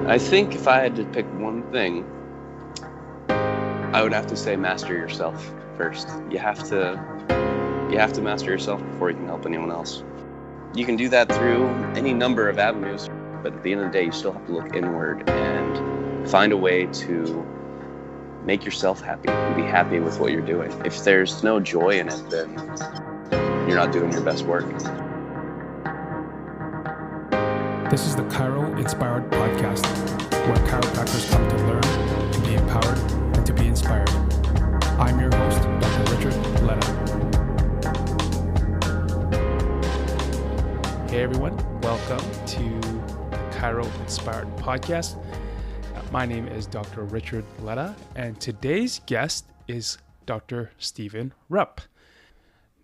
I think if I had to pick one thing, I would have to say master yourself first. You have to master yourself before you can help anyone else. You can do that through any number of avenues, but at the end of the day, you still have to look inward and find a way to make yourself happy and be happy with what you're doing. If there's no joy in it, then you're not doing your best work. This is the CHIRO Inspired Podcast, where chiropractors come to learn, to be empowered, and to be inspired. I'm your host, Dr. Richard Letta. Hey everyone, welcome to the CHIRO Inspired Podcast. My name is Dr. Richard Letta, and today's guest is Dr. Steven Rupp.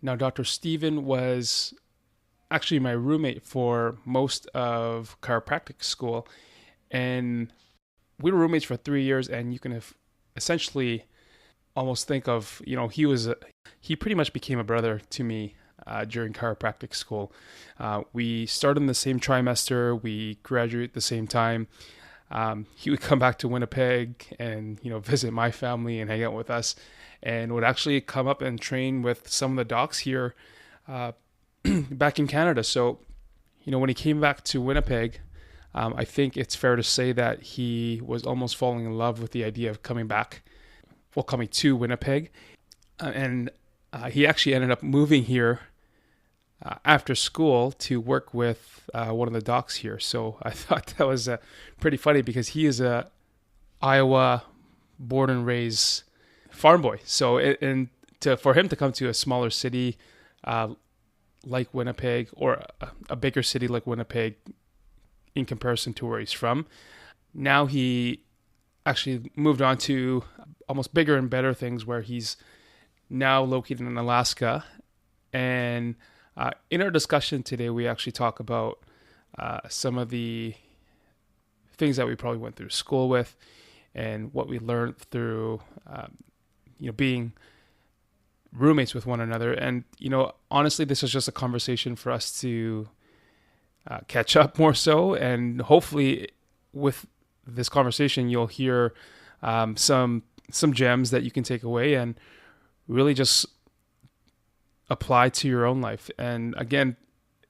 Now, Dr. Steven was actually my roommate for most of chiropractic school, and we were roommates for 3 years, and you can essentially almost think of, he pretty much became a brother to me during chiropractic school. We started in the same trimester, we graduated at the same time. He would come back to Winnipeg and, visit my family and hang out with us, and would actually come up and train with some of the docs here back in Canada. So, when he came back to Winnipeg, I think it's fair to say that he was almost falling in love with the idea of coming to Winnipeg. And he actually ended up moving here after school to work with one of the docs here. So I thought that was pretty funny because he is a Iowa born and raised farm boy. So for him to come to a smaller city like Winnipeg, or a bigger city like Winnipeg in comparison to where he's from, now he actually moved on to almost bigger and better things, where he's now located in Alaska. And in our discussion today, we actually talk about some of the things that we probably went through school with, and what we learned through being roommates with one another. And honestly, this is just a conversation for us to catch up more so, and hopefully with this conversation you'll hear some gems that you can take away and really just apply to your own life. And again,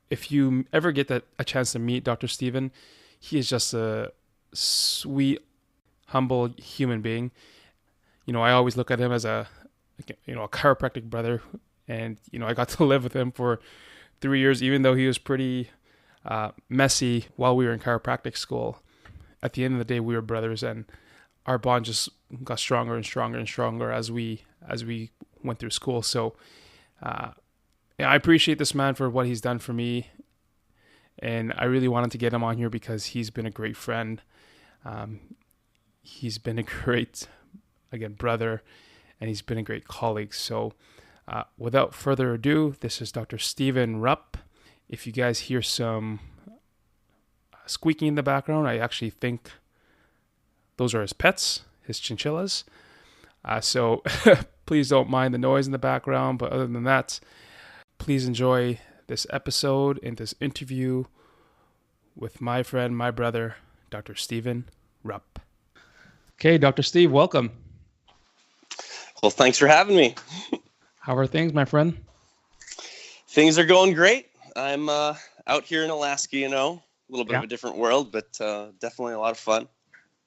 if you ever get a chance to meet Dr. Steven, he is just a sweet, humble human being. I always look at him as a chiropractic brother, and I got to live with him for 3 years, even though he was pretty messy while we were in chiropractic school. At the end of the day, we were brothers, and our bond just got stronger and stronger and stronger as we went through school. So I appreciate this man for what he's done for me, and I really wanted to get him on here because he's been a great friend. He's been a great, brother, and he's been a great colleague. So without further ado, this is Dr. Steven Rupp. If you guys hear some squeaking in the background, I actually think those are his pets, his chinchillas. So please don't mind the noise in the background. But other than that, please enjoy this episode and this interview with my friend, my brother, Dr. Steven Rupp. Okay, Dr. Steve, welcome. Well, thanks for having me. How are things, my friend? Things are going great. I'm out here in Alaska, a little bit of a different world, but definitely a lot of fun.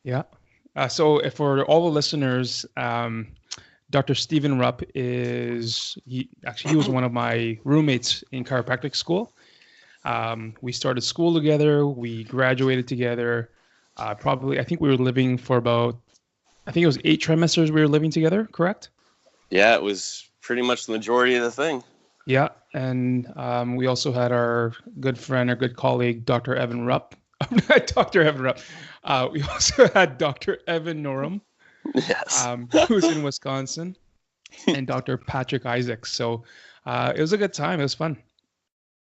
Yeah. So for all the listeners, Dr. Steven Rupp he was one of my roommates in chiropractic school. We started school together. We graduated together. I think we were living for it was 8 trimesters we were living together, correct? Yeah, it was pretty much the majority of the thing. Yeah, and we also had our good friend, our good colleague, Dr. Evan Rupp. Dr. Evan Rupp. We also had Dr. Evan Norum, yes, who's in Wisconsin, and Dr. Patrick Isaacs. So it was a good time. It was fun.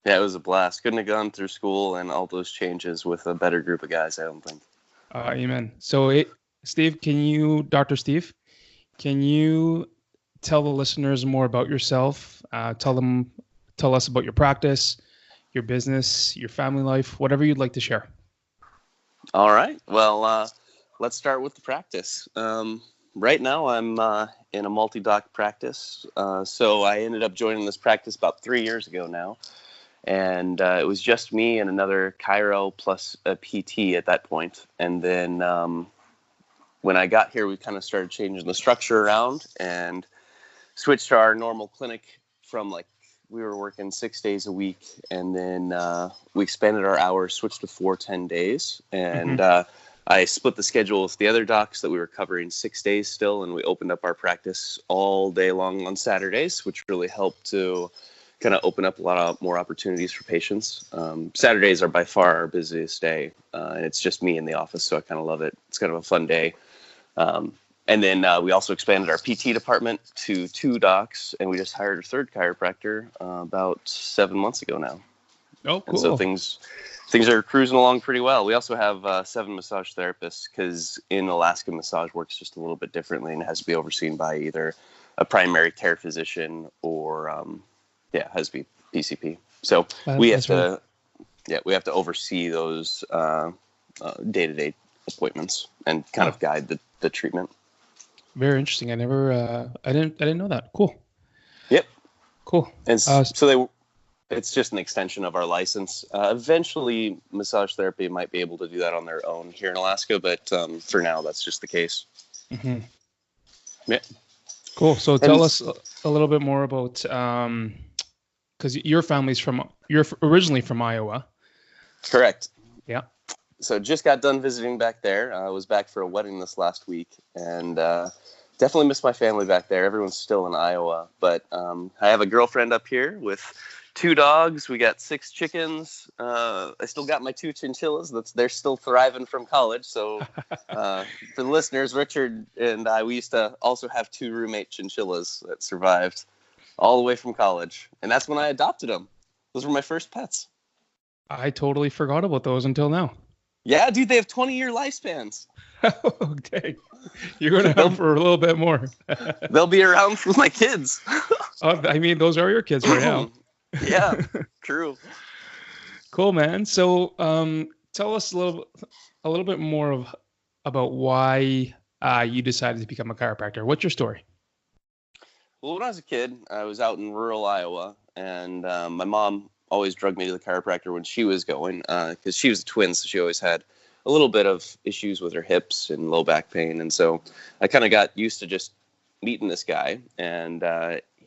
Yeah, it was a blast. Couldn't have gone through school and all those changes with a better group of guys, I don't think. Amen. So, Dr. Steve, can you tell the listeners more about yourself? Tell us about your practice, your business, your family life, whatever you'd like to share. All right. Well, let's start with the practice. Right now, I'm in a multi-doc practice. So I ended up joining this practice about 3 years ago now. And it was just me and another CHIRO plus a PT at that point. And then when I got here, we kind of started changing the structure around and switched to our normal clinic from we were working 6 days a week, and then we expanded our hours, switched to 4 10 days, and I split the schedule with the other docs that we were covering 6 days still, and we opened up our practice all day long on Saturdays, which really helped to kind of open up a lot of more opportunities for patients. Saturdays are by far our busiest day, and it's just me in the office, so I kind of love it. It's kind of a fun day. And then we also expanded our PT department to 2 docs, and we just hired a 3rd chiropractor about 7 months ago now. Oh, cool. And so things are cruising along pretty well. We also have 7 massage therapists, because in Alaska, massage works just a little bit differently and has to be overseen by either a primary care physician or has to be PCP. So we have to oversee those day-to-day appointments and kind of guide the treatment. Very interesting. I didn't know that. Cool. Yep. Cool. And it's just an extension of our license. Eventually, massage therapy might be able to do that on their own here in Alaska, but for now, that's just the case. Mm-hmm. Yeah. Cool. So tell us a little bit more about, because you're originally from Iowa. Correct. Yeah. So just got done visiting back there. I was back for a wedding this last week, and definitely miss my family back there. Everyone's still in Iowa, but I have a girlfriend up here with 2 dogs. We got 6 chickens. I still got my 2 chinchillas. They're still thriving from college. So for the listeners, Richard and I, we used to also have 2 roommate chinchillas that survived all the way from college, and that's when I adopted them. Those were my first pets. I totally forgot about those until now. Yeah, dude, they have 20-year lifespans. Okay. You're going to have them for a little bit more. They'll be around for my kids. I mean, those are your kids right now. Yeah, true. Cool, man. So tell us a little bit more about why you decided to become a chiropractor. What's your story? Well, when I was a kid, I was out in rural Iowa, and my mom always drugged me to the chiropractor when she was going, because she was a twin, so she always had a little bit of issues with her hips and low back pain. And so I kind of got used to just meeting this guy, and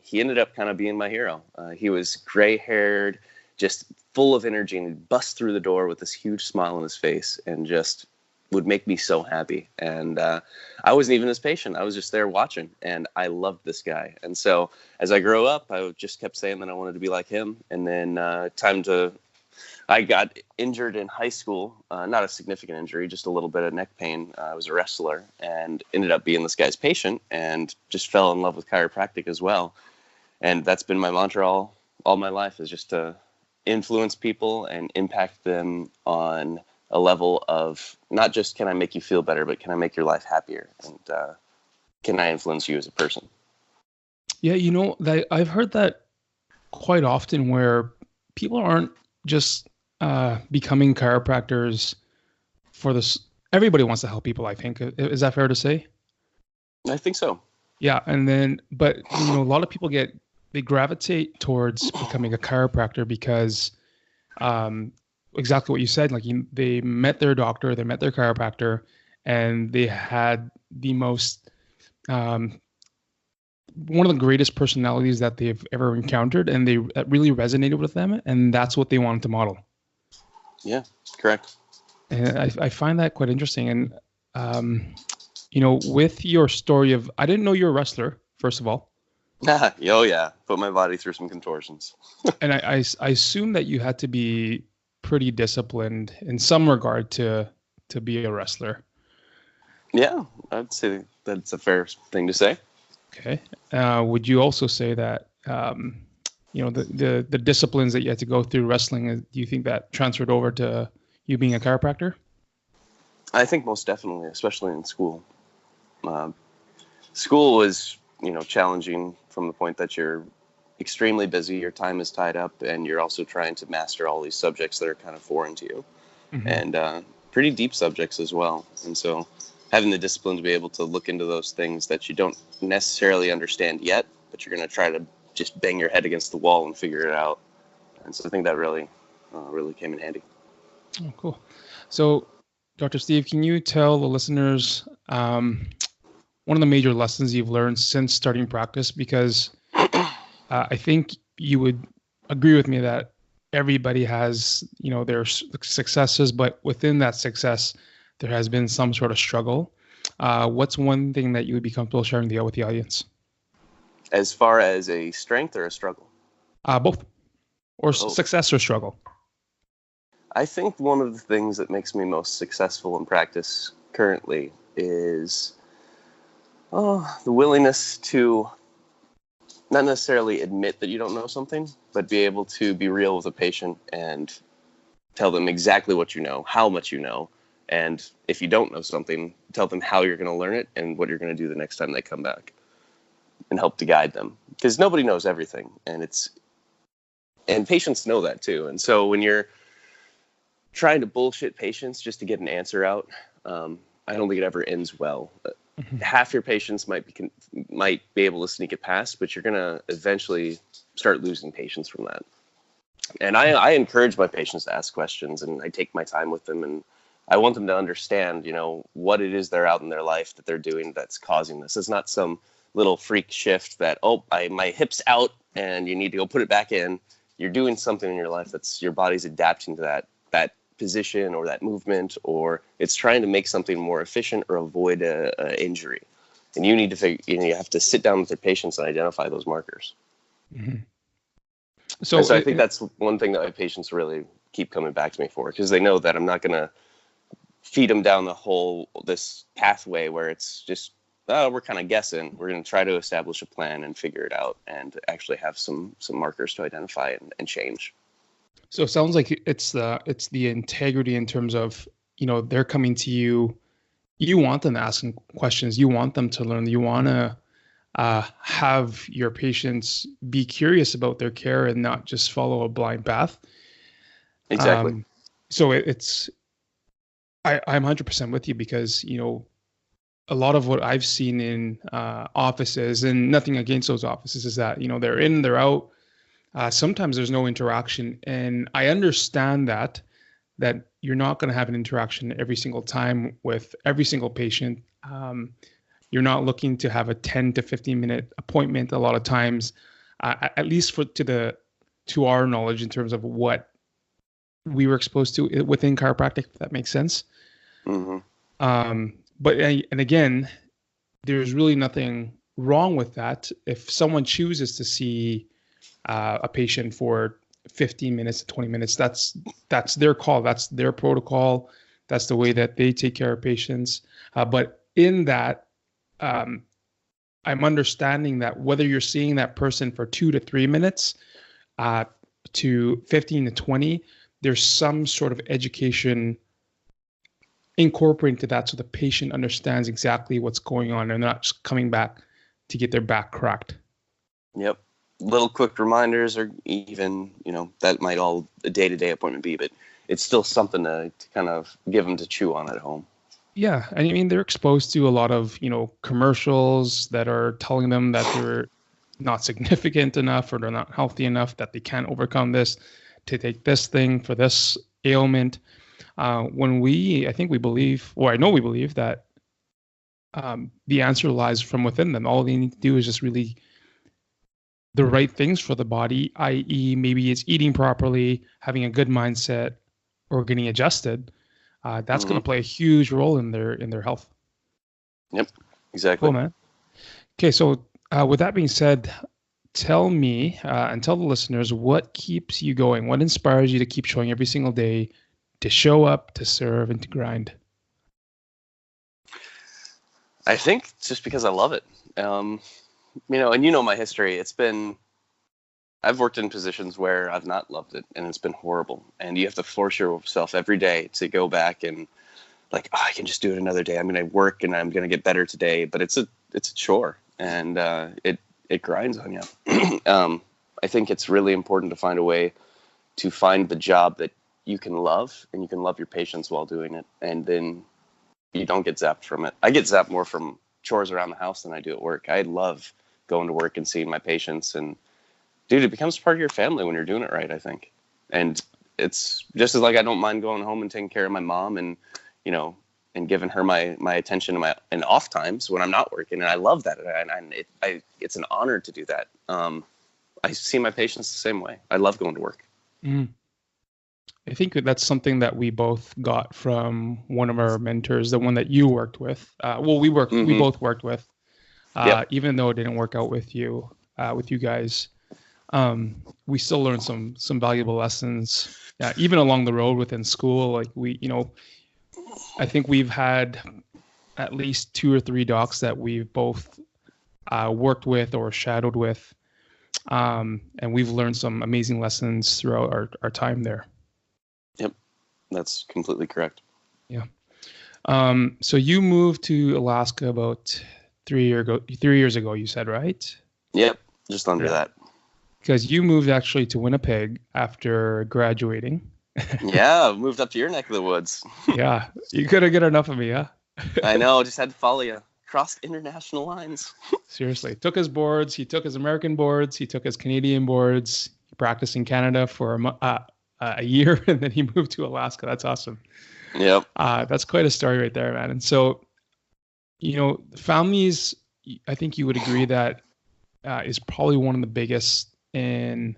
he ended up kind of being my hero. He was gray-haired, just full of energy, and he'd bust through the door with this huge smile on his face and just would make me so happy. And I wasn't even his patient. I was just there watching, and I loved this guy. And so as I grew up, I just kept saying that I wanted to be like him. And then I got injured in high school, not a significant injury, just a little bit of neck pain. I was a wrestler and ended up being this guy's patient, and just fell in love with chiropractic as well. And that's been my mantra all my life, is just to influence people and impact them on a level of not just can I make you feel better, but can I make your life happier? And can I influence you as a person? Yeah, I've heard that quite often, where people aren't just becoming chiropractors for this. Everybody wants to help people, I think. Is that fair to say? I think so. Yeah, but a lot of people they gravitate towards becoming a chiropractor because exactly what you said, they met their doctor, they met their chiropractor, and they had the most one of the greatest personalities that they've ever encountered, and that really resonated with them, and that's what they wanted to model. Yeah, correct. And I find that quite interesting. And with your story of, I didn't know you're a wrestler, first of all. Oh yeah, put my body through some contortions. And I assume that you had to be pretty disciplined in some regard to be a wrestler. Yeah, I'd say that's a fair thing to say. Okay. Would you also say that the disciplines that you had to go through wrestling, do you think that transferred over to you being a chiropractor? I think most definitely, especially in school. School was, challenging from the point that you're extremely busy, your time is tied up, and you're also trying to master all these subjects that are kind of foreign to you. Mm-hmm. And pretty deep subjects as well. And so having the discipline to be able to look into those things that you don't necessarily understand yet, but you're going to try to just bang your head against the wall and figure it out. And so I think that really came in handy. Oh, cool. So, Dr. Steve, can you tell the listeners one of the major lessons you've learned since starting practice? Because I think you would agree with me that everybody has, their successes, but within that success, there has been some sort of struggle. What's one thing that you would be comfortable sharing with the audience? As far as a strength or a struggle? Both. Or success or struggle. I think one of the things that makes me most successful in practice currently is the willingness to not necessarily admit that you don't know something, but be able to be real with a patient and tell them exactly what you know, how much you know, and if you don't know something, tell them how you're going to learn it and what you're going to do the next time they come back, and help to guide them. Because nobody knows everything, and patients know that too. And so when you're trying to bullshit patients just to get an answer out, I don't think it ever ends well. Half your patients might be able to sneak it past, but you're going to eventually start losing patients from that. And I encourage my patients to ask questions, and I take my time with them, and I want them to understand, what it is they're out in their life that they're doing that's causing this. It's not some little freak shift that, my hip's out and you need to go put it back in. You're doing something in your life that's your body's adapting to that position or that movement, or it's trying to make something more efficient or avoid a injury. And you need to you have to sit down with your patients and identify those markers. Mm-hmm. So I think that's one thing that my patients really keep coming back to me for, because they know that I'm not going to feed them down this pathway where it's just, we're kind of guessing. We're going to try to establish a plan and figure it out and actually have some markers to identify and change. So it sounds like it's the integrity in terms of, they're coming to you. You want them asking questions. You want them to learn. You want to have your patients be curious about their care and not just follow a blind path. Exactly. So I'm 100% with you, because, a lot of what I've seen in offices, and nothing against those offices, is that, they're in, they're out. Sometimes there's no interaction, and I understand that you're not going to have an interaction every single time with every single patient. You're not looking to have a 10 to 15 minute appointment a lot of times, at least to our knowledge, in terms of what we were exposed to within chiropractic, if that makes sense. Mm-hmm. But again, there's really nothing wrong with that. If someone chooses to see a patient for 15 minutes to 20 minutes, that's their call. That's their protocol. That's the way that they take care of patients. But in that, I'm understanding that whether you're seeing that person for 2 to 3 minutes to 15 to 20, there's some sort of education incorporated into that, so the patient understands exactly what's going on and not just coming back to get their back cracked. Yep. Little quick reminders, or even, that might all a day-to-day appointment be, but it's still something to kind of give them to chew on at home. Yeah. I mean, they're exposed to a lot of, commercials that are telling them that they're not significant enough or they're not healthy enough, that they can't overcome this, to take this thing for this ailment. When I know we believe that the answer lies from within them. All they need to do is just really the right things for the body, i.e. maybe it's eating properly, having a good mindset, or getting adjusted. That's going to play a huge role in their health. Yep, exactly. Cool, man. Okay, so with that being said, tell me and tell the listeners what keeps you going, what inspires you to keep showing every single day, to show up, to serve, and to grind. I think it's just because I love it. And my history. I've worked in positions where I've not loved it, and it's been horrible. And you have to force yourself every day to go back and I can just do it another day. I'm going to work and I'm going to get better today. But it's a chore, and it grinds on you. I think it's really important to find a way to find the job that you can love, and you can love your patients while doing it, and then you don't get zapped from it. I get zapped more from chores around the house than I do at work. I love going to work and seeing my patients, and dude, it becomes part of your family when you're doing it right, I think. And it's just as like I don't mind going home and taking care of my mom, and and giving her my attention and off times when I'm not working, and I love that. And it's an honor to do that. I see my patients the same way. I love going to work. Mm. I think that's something that we both got from one of our mentors, the one that you worked with. We both worked with, even though it didn't work out with you guys. We still learned some valuable lessons, even along the road within school. Like I think we've had at least 2 or 3 docs that we've both worked with or shadowed with. And we've learned some amazing lessons throughout our time there. Yep, that's completely correct. Yeah. So you moved to Alaska about 3 years ago, you said, right? Yep, just under that. Because you moved actually to Winnipeg after graduating. Yeah, moved up to your neck of the woods. Yeah, you couldn't get enough of me, huh? I know, just had to follow you. Crossed international lines. Seriously, took his boards. He took his American boards. He took his Canadian boards. He practiced in Canada for a year, and then he moved to Alaska. That's awesome. Yep. That's quite a story right there, man. And so, families, I think you would agree that is probably one of the biggest and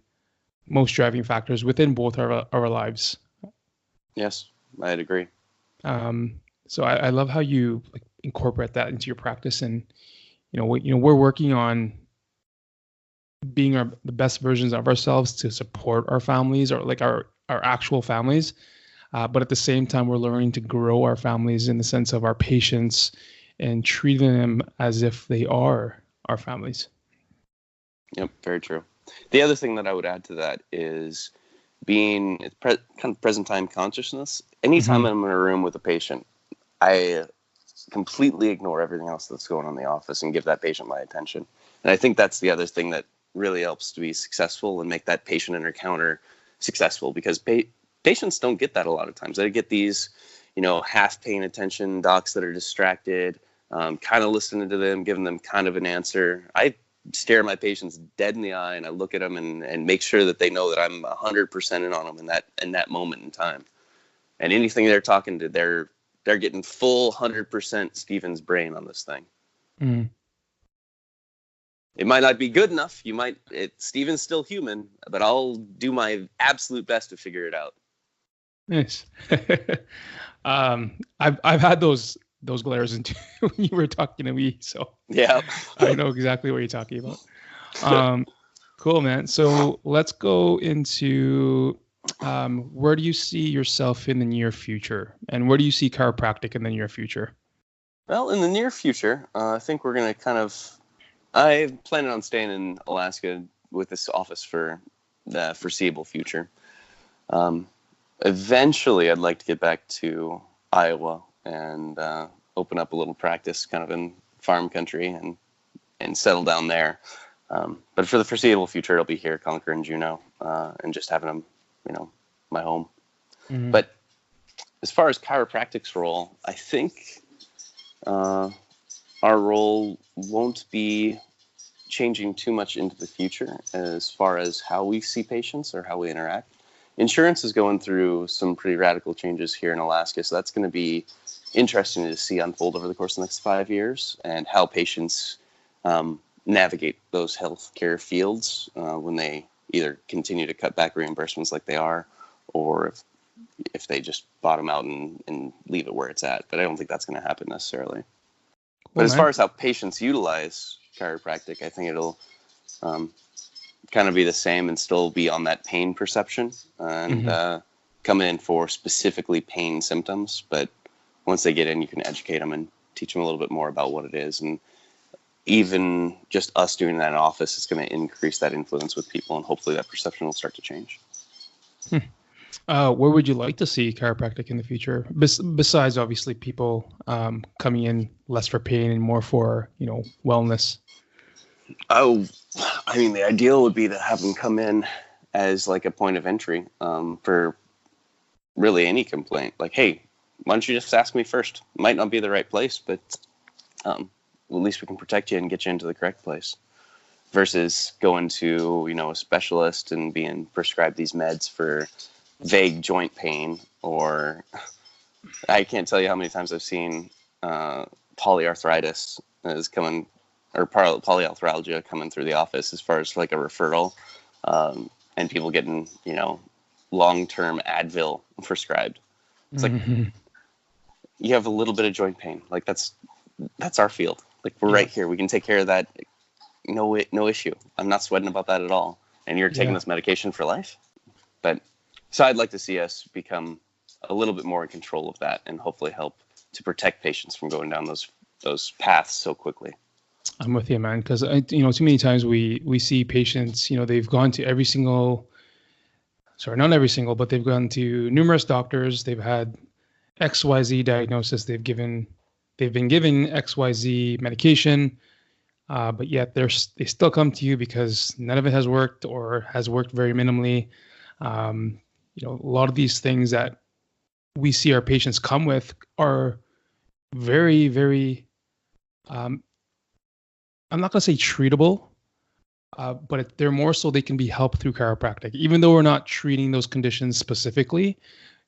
most driving factors within both our lives. Yes, I'd agree. So I love how you incorporate that into your practice, and we're working on being the best versions of ourselves to support our families, or like our actual families, but at the same time we're learning to grow our families in the sense of our patients and treating them as if they are our families. Yep, very true. The other thing that I would add to that is being kind of present time consciousness. Anytime I'm in a room with a patient, I completely ignore everything else that's going on in the office and give that patient my attention. And I think that's the other thing that really helps to be successful and make that patient encounter successful, because patients don't get that a lot of times. They get these, half paying attention docs that are distracted, kind of listening to them, giving them kind of an answer. I stare my patients dead in the eye, and I look at them and make sure that they know that I'm 100% in on them in that moment in time. And anything they're talking to, they're getting full 100% Steven's brain on this thing. Mm. It might not be good enough. Steven's still human, but I'll do my absolute best to figure it out. Nice. I've had those glares into when you were talking to me, so yeah, I know exactly what you're talking about. Cool, man. So let's go into where do you see yourself in the near future, and where do you see chiropractic in the near future? Well, in the near future, I think we're going to I'm planning on staying in Alaska with this office for the foreseeable future. Eventually, I'd like to get back to Iowa and open up a little practice kind of in farm country and settle down there. But for the foreseeable future, it'll be here, Conquer and Juneau, and just having them, my home. Mm-hmm. But as far as chiropractic's role, I think our role won't be changing too much into the future as far as how we see patients or how we interact. Insurance is going through some pretty radical changes here in Alaska, so that's going to be interesting to see unfold over the course of the next 5 years, and how patients navigate those healthcare fields when they either continue to cut back reimbursements like they are, or if they just bottom out and leave it where it's at. But I don't think that's going to happen necessarily. But as far as how patients utilize chiropractic, I think it'll kind of be the same and still be on that pain perception and coming in for specifically pain symptoms. But once they get in, you can educate them and teach them a little bit more about what it is. And even just us doing that in office is going to increase that influence with people, and hopefully that perception will start to change. Where would you like to see chiropractic in the future? Besides, obviously, people coming in less for pain and more for, wellness. Oh, I mean, the ideal would be to have them come in as like a point of entry for really any complaint. Like, hey, why don't you just ask me first? Might not be the right place, but at least we can protect you and get you into the correct place. Versus going to, a specialist and being prescribed these meds for vague joint pain, or I can't tell you how many times I've seen polyarthritis is coming, or polyarthralgia coming through the office as far as like a referral, and people getting, long-term Advil prescribed. It's like, you have a little bit of joint pain. Like that's our field. Like we're right here. We can take care of that. No issue. I'm not sweating about that at all. And you're taking this medication for life. But so I'd like to see us become a little bit more in control of that, and hopefully help to protect patients from going down those paths so quickly. I'm with you, man. Because too many times we see patients. They've gone to not every single, but they've gone to numerous doctors. They've had XYZ diagnosis. They've been given XYZ medication. But yet they still come to you because none of it has worked, or has worked very minimally. A lot of these things that we see our patients come with are very, very, I'm not going to say treatable, but they're more so they can be helped through chiropractic. Even though we're not treating those conditions specifically,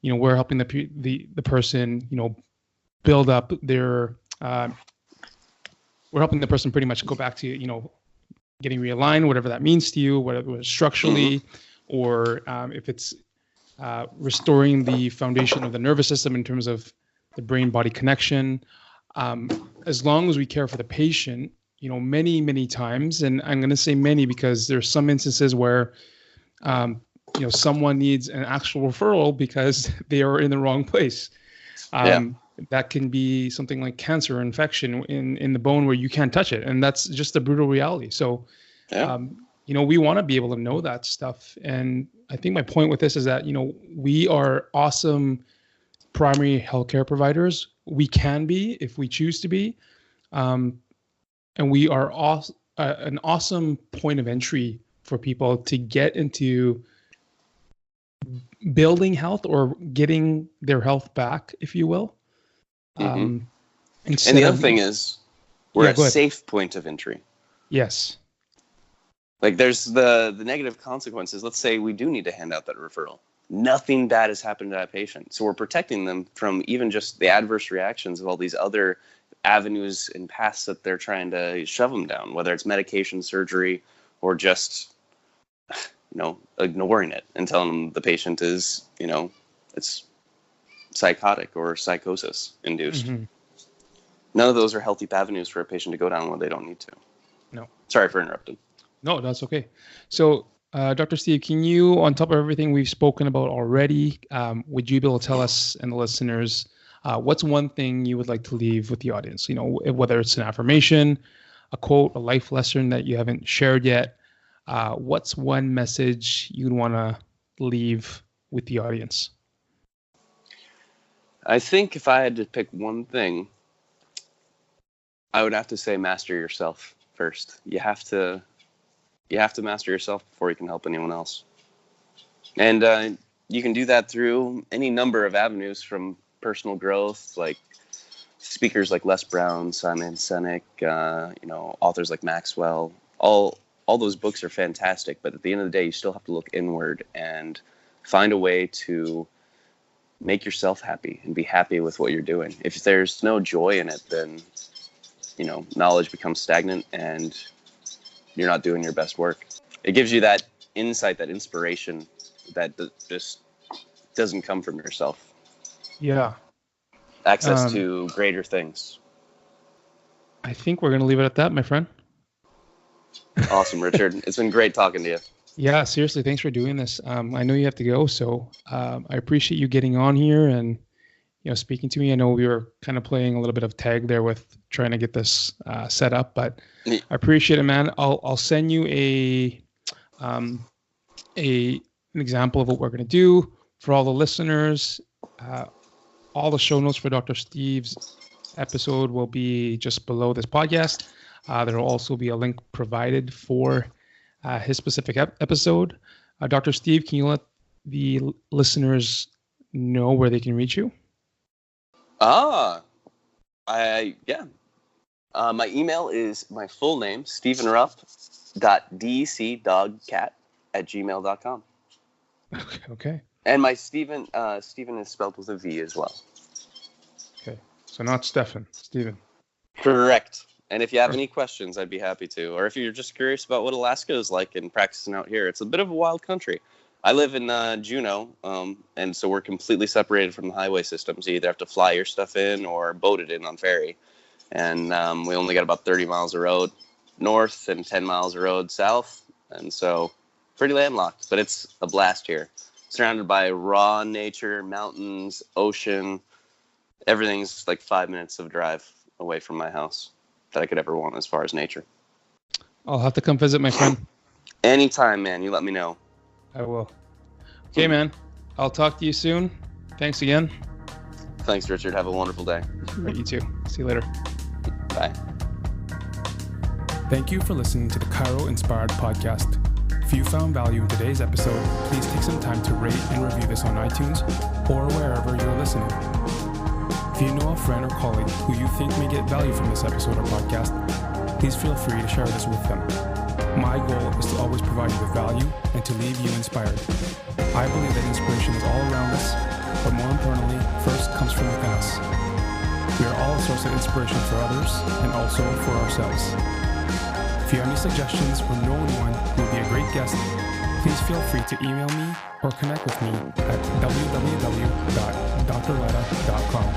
we're helping the person, build up their, we're helping the person pretty much go back to, getting realigned, whatever that means to you, whether it was structurally, or if it's restoring the foundation of the nervous system in terms of the brain-body connection. As long as we care for the patient, many, many times, and I'm going to say many because there's some instances where, someone needs an actual referral because they are in the wrong place. That can be something like cancer or infection in the bone where you can't touch it. And that's just a brutal reality. So, we want to be able to know that stuff. And I think my point with this is that, we are awesome primary healthcare providers. We can be if we choose to be. And we are an awesome point of entry for people to get into building health or getting their health back, if you will. And the other thing is, we're a safe point of entry. Yes. Like there's the negative consequences. Let's say we do need to hand out that referral. Nothing bad has happened to that patient. So we're protecting them from even just the adverse reactions of all these other avenues and paths that they're trying to shove them down, whether it's medication, surgery, or just, ignoring it and telling them the patient is, it's psychotic or psychosis induced. None of those are healthy avenues for a patient to go down when they don't need to. No. Sorry for interrupting. No, that's okay. So, Dr. Steve, can you, on top of everything we've spoken about already, would you be able to tell us and the listeners what's one thing you would like to leave with the audience? Whether it's an affirmation, a quote, a life lesson that you haven't shared yet. What's one message you'd want to leave with the audience? I think if I had to pick one thing, I would have to say master yourself first. You have to master yourself before you can help anyone else. And you can do that through any number of avenues, from personal growth, like speakers like Les Brown, Simon Sinek, authors like Maxwell. All those books are fantastic, but at the end of the day, you still have to look inward and find a way to make yourself happy and be happy with what you're doing. If there's no joy in it, then, knowledge becomes stagnant and you're not doing your best work. It gives you that insight, that inspiration that just doesn't come from yourself. Yeah. Access to greater things. I think we're going to leave it at that, my friend. Awesome, Richard. It's been great talking to you. Yeah, seriously, thanks for doing this. I know you have to go, so I appreciate you getting on here and speaking to me. I know we were kind of playing a little bit of tag there with trying to get this set up, but I appreciate it, man. I'll send you an example of what we're going to do for all the listeners. All the show notes for Dr. Steve's episode will be just below this podcast. There will also be a link provided for his specific episode. Dr. Steve, can you let the listeners know where they can reach you? Yeah. My email is my full name, stevenrupp.decdogcat@gmail.com. Okay. And my Steven is spelled with a V as well. Okay. So not Stefan, Steven. Correct. And if you have any questions, I'd be happy to. Or if you're just curious about what Alaska is like and practicing out here, it's a bit of a wild country. I live in Juneau, and so we're completely separated from the highway system. So you either have to fly your stuff in or boat it in on ferry. And we only got about 30 miles of road north and 10 miles of road south. And so pretty landlocked, but it's a blast here. Surrounded by raw nature, mountains, ocean. Everything's like 5 minutes of drive away from my house that I could ever want as far as nature. I'll have to come visit, my friend. Anytime, man. You let me know. I will. Okay, man. I'll talk to you soon. Thanks again. Thanks, Richard. Have a wonderful day. Right, you too. See you later. Bye. Thank you for listening to the Chiro Inspired podcast. If you found value in today's episode, please take some time to rate and review this on iTunes or wherever you're listening. If you know a friend or colleague who you think may get value from this episode or podcast, please feel free to share this with them. My goal is to always provide you with value and to leave you inspired. I believe that inspiration is all around us, but more importantly, first comes from within us. We are all a source of inspiration for others and also for ourselves. If you have any suggestions or know anyone who would be a great guest, please feel free to email me or connect with me at www.drletta.com.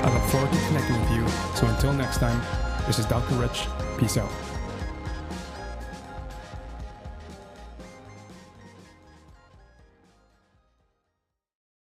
I look forward to connecting with you. So until next time, this is Dr. Rich. Peace out.